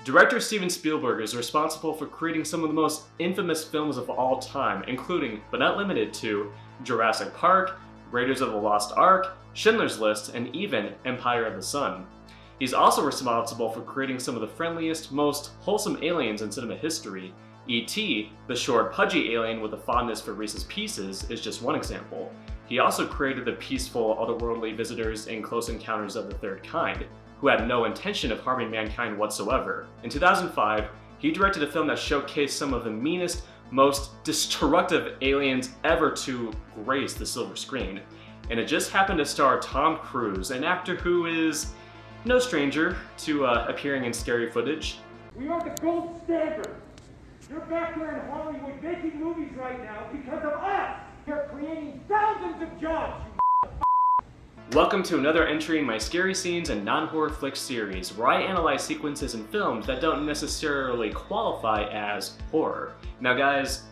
Director Steven Spielberg is responsible for creating some of the most infamous films of all time, including, but not limited to, Jurassic Park, Raiders of the Lost Ark, Schindler's List, and even Empire of the Sun. He's also responsible for creating some of the friendliest, most wholesome aliens in cinema history. E.T., the short, pudgy alien with a fondness for Reese's Pieces, is just one example. He also created the peaceful, otherworldly visitors in Close Encounters of the Third Kind, who had no intention of harming mankind whatsoever. In 2005, he directed a film that showcased some of the meanest, most destructive aliens ever to grace the silver screen. And it just happened to star Tom Cruise, an actor who is no stranger to appearing in scary footage. We are the gold standard. You're back there in Hollywood making movies right now because of us. You're creating thousands of jobs, you Welcome to another entry in my Scary Scenes and Non-Horror Flicks series, where I analyze sequences in films that don't necessarily qualify as horror. Now guys,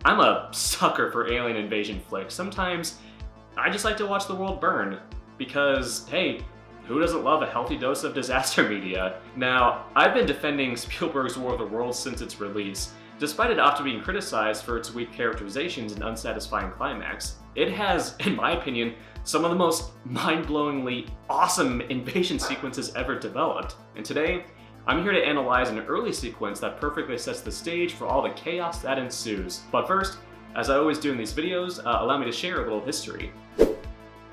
I'm a sucker for alien invasion flicks. Sometimes I just like to watch the world burn, because hey, who doesn't love a healthy dose of disaster media? Now, I've been defending Spielberg's War of the Worlds since its release, despite it often being criticized for its weak characterizations and unsatisfying climax. It has, in my opinion, some of the most mind-blowingly awesome invasion sequences ever developed. And today, I'm here to analyze an early sequence that perfectly sets the stage for all the chaos that ensues. But first, as I always do in these videos, allow me to share a little history.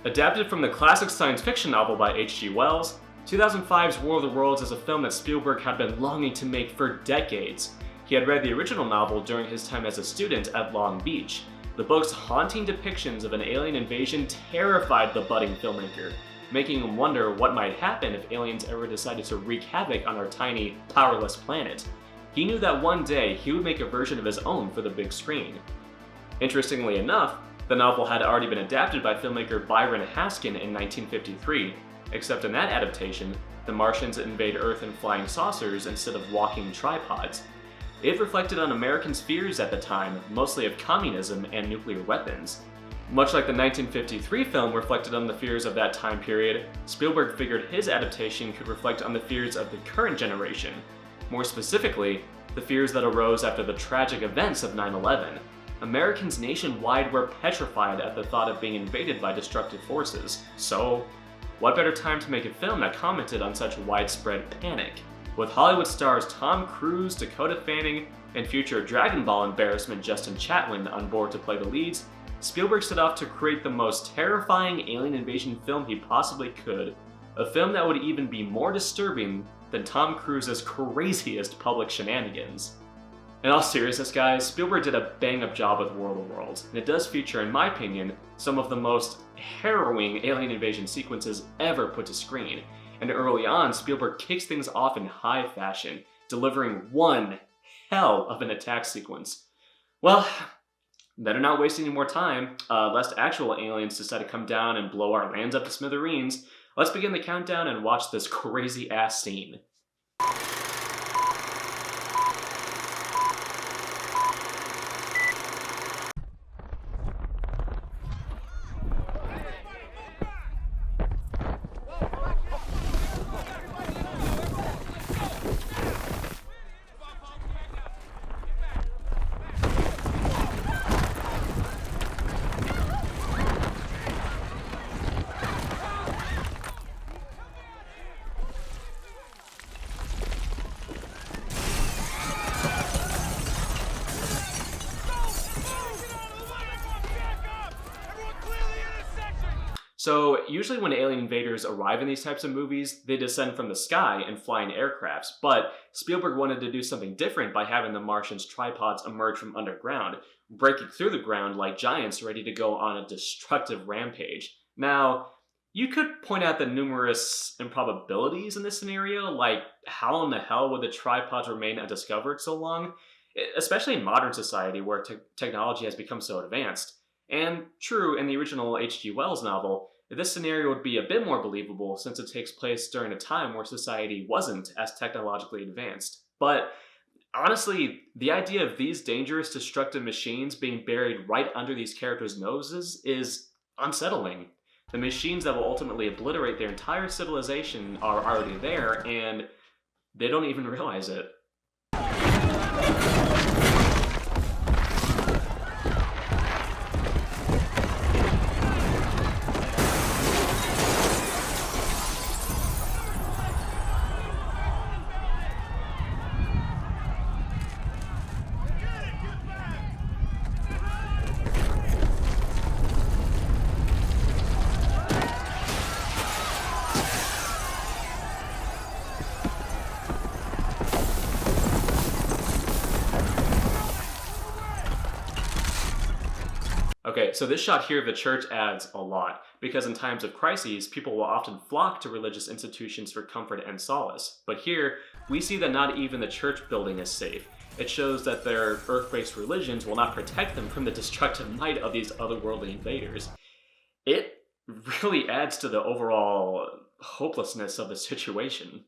Adapted from the classic science fiction novel by H.G. Wells, 2005's War of the Worlds is a film that Spielberg had been longing to make for decades. He had read the original novel during his time as a student at Long Beach. The book's haunting depictions of an alien invasion terrified the budding filmmaker, making him wonder what might happen if aliens ever decided to wreak havoc on our tiny, powerless planet. He knew that one day he would make a version of his own for the big screen. Interestingly enough, the novel had already been adapted by filmmaker Byron Haskin in 1953, except in that adaptation, the Martians invade Earth in flying saucers instead of walking tripods. It reflected on Americans' fears at the time, mostly of communism and nuclear weapons. Much like the 1953 film reflected on the fears of that time period, Spielberg figured his adaptation could reflect on the fears of the current generation. More specifically, the fears that arose after the tragic events of 9/11. Americans nationwide were petrified at the thought of being invaded by destructive forces. So, what better time to make a film that commented on such widespread panic? With Hollywood stars Tom Cruise, Dakota Fanning, and future Dragon Ball embarrassment Justin Chatwin on board to play the leads, Spielberg set off to create the most terrifying alien invasion film he possibly could. A film that would even be more disturbing than Tom Cruise's craziest public shenanigans. In all seriousness guys, Spielberg did a bang-up job with War of the Worlds, and it does feature, in my opinion, some of the most harrowing alien invasion sequences ever put to screen. And early on, Spielberg kicks things off in high fashion, delivering one hell of an attack sequence. Well, better not waste any more time, lest actual aliens decide to come down and blow our lands up to smithereens. Let's begin the countdown and watch this crazy-ass scene. So, usually when alien invaders arrive in these types of movies, they descend from the sky in flying aircrafts, but Spielberg wanted to do something different by having the Martians' tripods emerge from underground, breaking through the ground like giants ready to go on a destructive rampage. Now, you could point out the numerous improbabilities in this scenario, like how in the hell would the tripods remain undiscovered so long? Especially in modern society where technology has become so advanced. And true, in the original H.G. Wells novel, this scenario would be a bit more believable since it takes place during a time where society wasn't as technologically advanced. But honestly, the idea of these dangerous, destructive machines being buried right under these characters' noses is unsettling. The machines that will ultimately obliterate their entire civilization are already there, and They don't even realize it. Okay, so this shot here of the church adds a lot, because in times of crises, people will often flock to religious institutions for comfort and solace. But here, we see that not even the church building is safe. It shows that their earth-based religions will not protect them from the destructive might of these otherworldly invaders. It really adds to the overall hopelessness of the situation.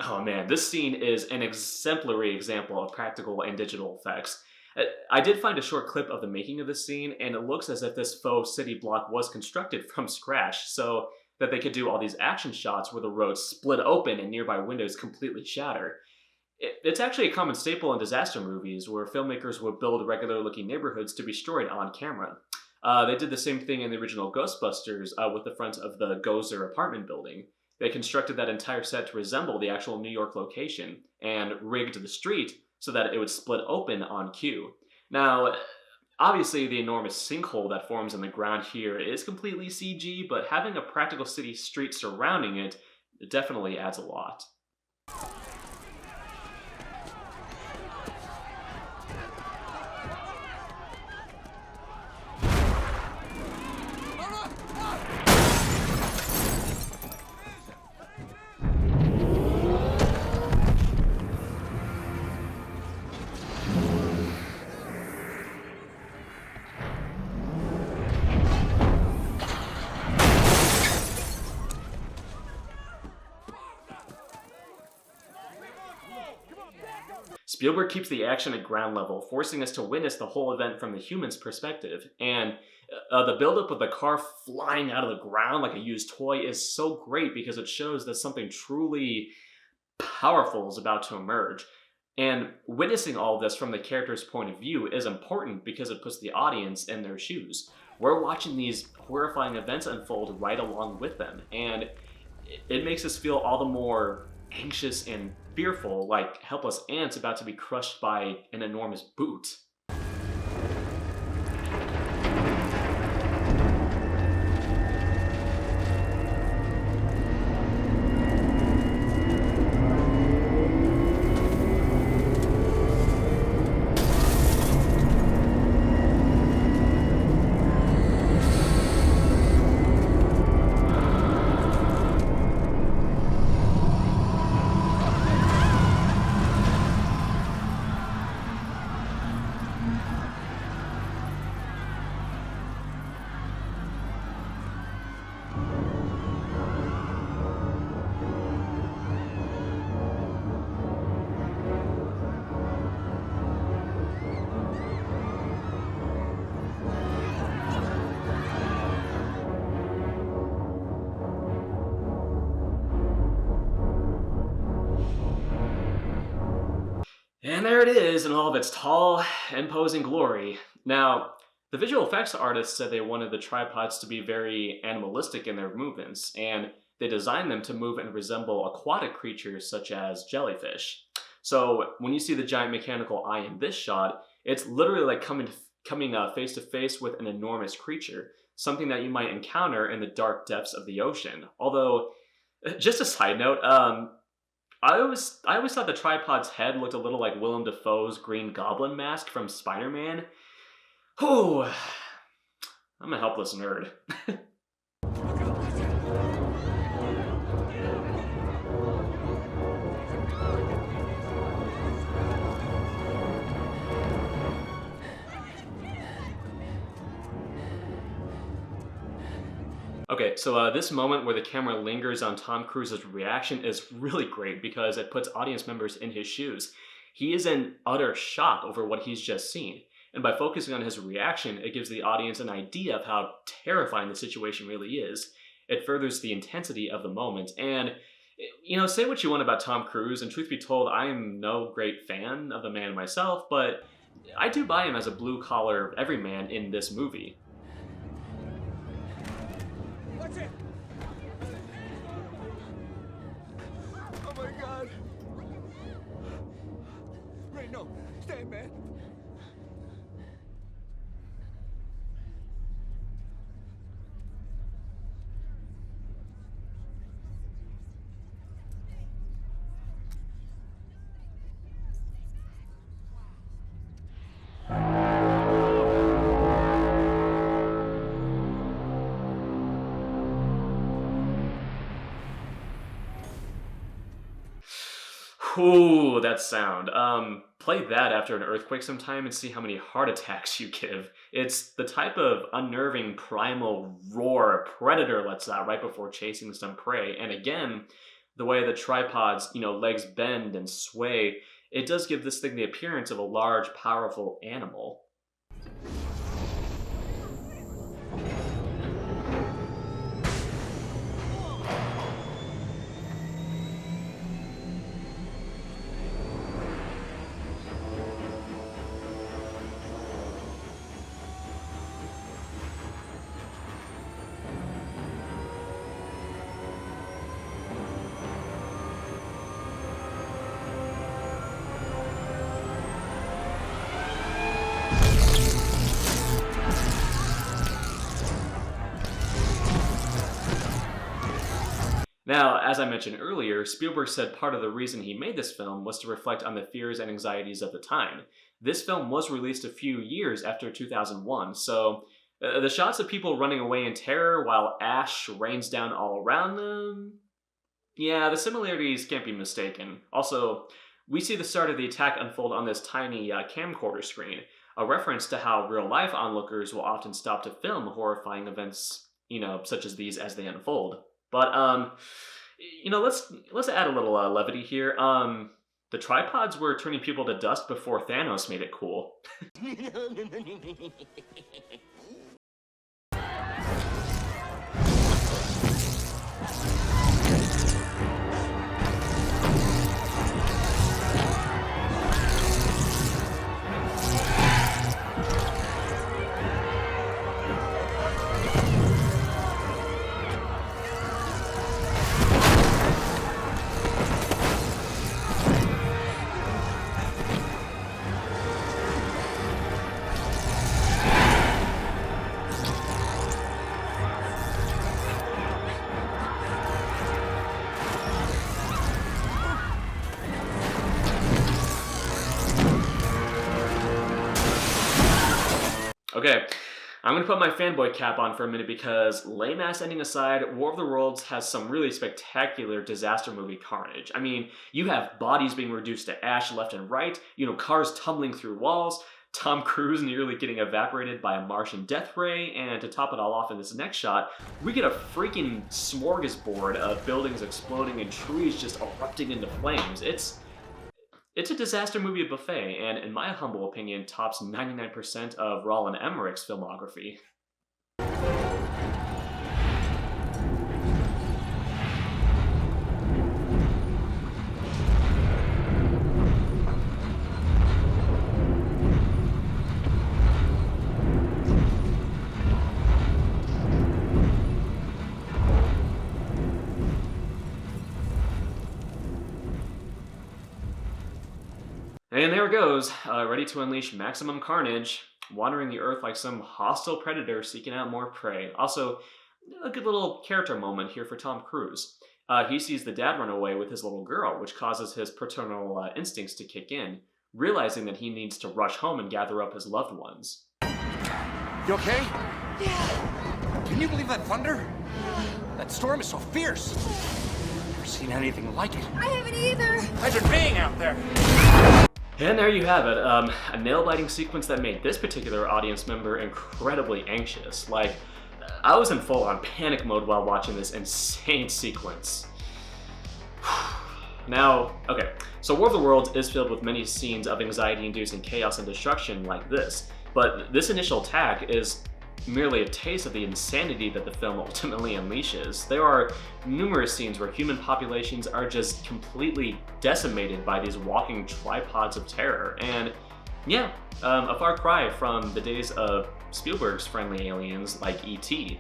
Oh man, this scene is an exemplary example of practical and digital effects. I did find a short clip of the making of this scene, and it looks as if this faux city block was constructed from scratch so that they could do all these action shots where the roads split open and nearby windows completely shatter. It's actually a common staple in disaster movies where filmmakers would build regular looking neighborhoods to be destroyed on camera. They did the same thing in the original Ghostbusters with the front of the Gozer apartment building. They constructed that entire set to resemble the actual New York location and rigged the street so that it would split open on cue. Now, obviously, the enormous sinkhole that forms in the ground here is completely CG, but having a practical city street surrounding it definitely adds a lot. Spielberg keeps the action at ground level, forcing us to witness the whole event from the human's perspective. And the buildup of the car flying out of the ground like a used toy is so great because it shows that something truly powerful is about to emerge. And witnessing all of this from the character's point of view is important because it puts the audience in their shoes. We're watching these horrifying events unfold right along with them, and it makes us feel all the more anxious and fearful, like helpless ants about to be crushed by an enormous boot. And there it is in all of its tall, imposing glory. Now, the visual effects artists said they wanted the tripods to be very animalistic in their movements, and they designed them to move and resemble aquatic creatures such as jellyfish. So when you see the giant mechanical eye in this shot, it's literally like coming face to face with an enormous creature. something that you might encounter in the dark depths of the ocean. Although, just a side note, I always thought the tripod's head looked a little like Willem Dafoe's Green Goblin mask from Spider-Man. Whew, I'm a helpless nerd. Okay, so this moment where the camera lingers on Tom Cruise's reaction is really great because it puts audience members in his shoes. He is in utter shock over what he's just seen. And by focusing on his reaction, it gives the audience an idea of how terrifying the situation really is. It furthers the intensity of the moment. And, you know, say what you want about Tom Cruise, and truth be told, I am no great fan of the man myself, but I do buy him as a blue-collar everyman in this movie. Watch it! Oh my God! Ray, no! Stay, man! Ooh, that sound. Play that after an earthquake sometime and see how many heart attacks you give. It's the type of unnerving primal roar a predator lets out right before chasing some prey. And again, the way the tripod's, legs bend and sway, it does give this thing the appearance of a large, powerful animal. Now, as I mentioned earlier, Spielberg said part of the reason he made this film was to reflect on the fears and anxieties of the time. This film was released a few years after 2001, so the shots of people running away in terror while ash rains down all around them... Yeah, the similarities can't be mistaken. Also, we see the start of the attack unfold on this tiny camcorder screen, a reference to how real-life onlookers will often stop to film horrifying events, such as these as they unfold. But, let's add a little levity here. The tripods were turning people to dust before Thanos made it cool. Okay, I'm gonna put my fanboy cap on for a minute because, lame-ass ending aside, War of the Worlds has some really spectacular disaster movie carnage. I mean, you have bodies being reduced to ash left and right, cars tumbling through walls, Tom Cruise nearly getting evaporated by a Martian death ray, and to top it all off in this next shot, we get a freaking smorgasbord of buildings exploding and trees just erupting into flames. It's a disaster movie buffet, and in my humble opinion, tops 99% of Roland Emmerich's filmography. And there it goes, ready to unleash maximum carnage. wandering the earth like some hostile predator seeking out more prey. Also, a good little character moment here for Tom Cruise. He sees the dad run away with his little girl, which causes his paternal instincts to kick in, realizing that he needs to rush home and gather up his loved ones. You okay? Yeah. Can you believe that thunder? That storm is so fierce. Never seen anything like it. I haven't either. Imagine being out there. And there you have it, a nail-biting sequence that made this particular audience member incredibly anxious. Like, I was in full-on panic mode while watching this insane sequence. Now, okay, so War of the Worlds is filled with many scenes of anxiety-inducing chaos and destruction like this, but this initial attack is merely a taste of the insanity that the film ultimately unleashes. There are numerous scenes where human populations are just completely decimated by these walking tripods of terror, and yeah, a far cry from the days of Spielberg's friendly aliens like E.T.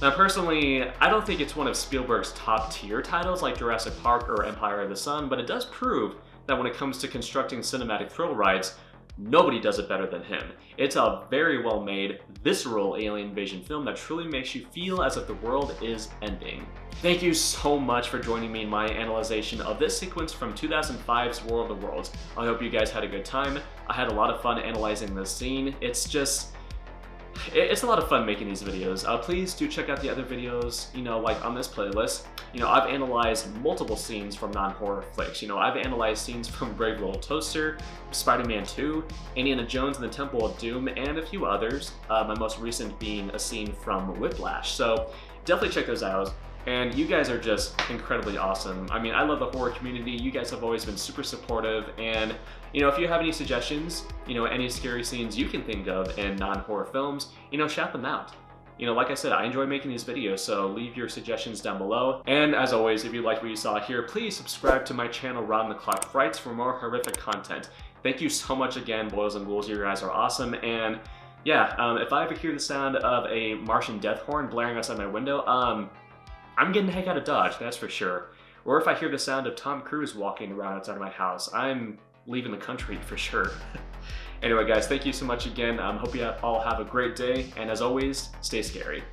Now personally, I don't think it's one of Spielberg's top tier titles like Jurassic Park or Empire of the Sun, but it does prove that when it comes to constructing cinematic thrill rides, nobody does it better than him. It's a very well made, visceral alien invasion film that truly makes you feel as if the world is ending. Thank you so much for joining me in my analyzation of this sequence from 2005's War of the Worlds. I hope you guys had a good time. I had a lot of fun analyzing this scene. It's a lot of fun making these videos. Please do check out the other videos, like on this playlist. I've analyzed multiple scenes from non-horror flicks. I've analyzed scenes from Brave Little Toaster, Spider-Man 2, Indiana Jones and the Temple of Doom, and a few others. My most recent being a scene from Whiplash. So definitely check those out. And you guys are just incredibly awesome. I mean, I love the horror community. You guys have always been super supportive. And, if you have any suggestions, any scary scenes you can think of in non-horror films, shout them out. Like I said, I enjoy making these videos, so leave your suggestions down below. And as always, if you liked what you saw here, please subscribe to my channel, Round the Clock Frights, for more horrific content. Thank you so much again, boys and ghouls. You guys are awesome. And yeah, if I ever hear the sound of a Martian death horn blaring outside my window, I'm getting the heck out of Dodge, that's for sure. Or if I hear the sound of Tom Cruise walking around outside of my house, I'm leaving the country for sure. Anyway guys, thank you so much again. Hope you all have a great day, and as always, stay scary.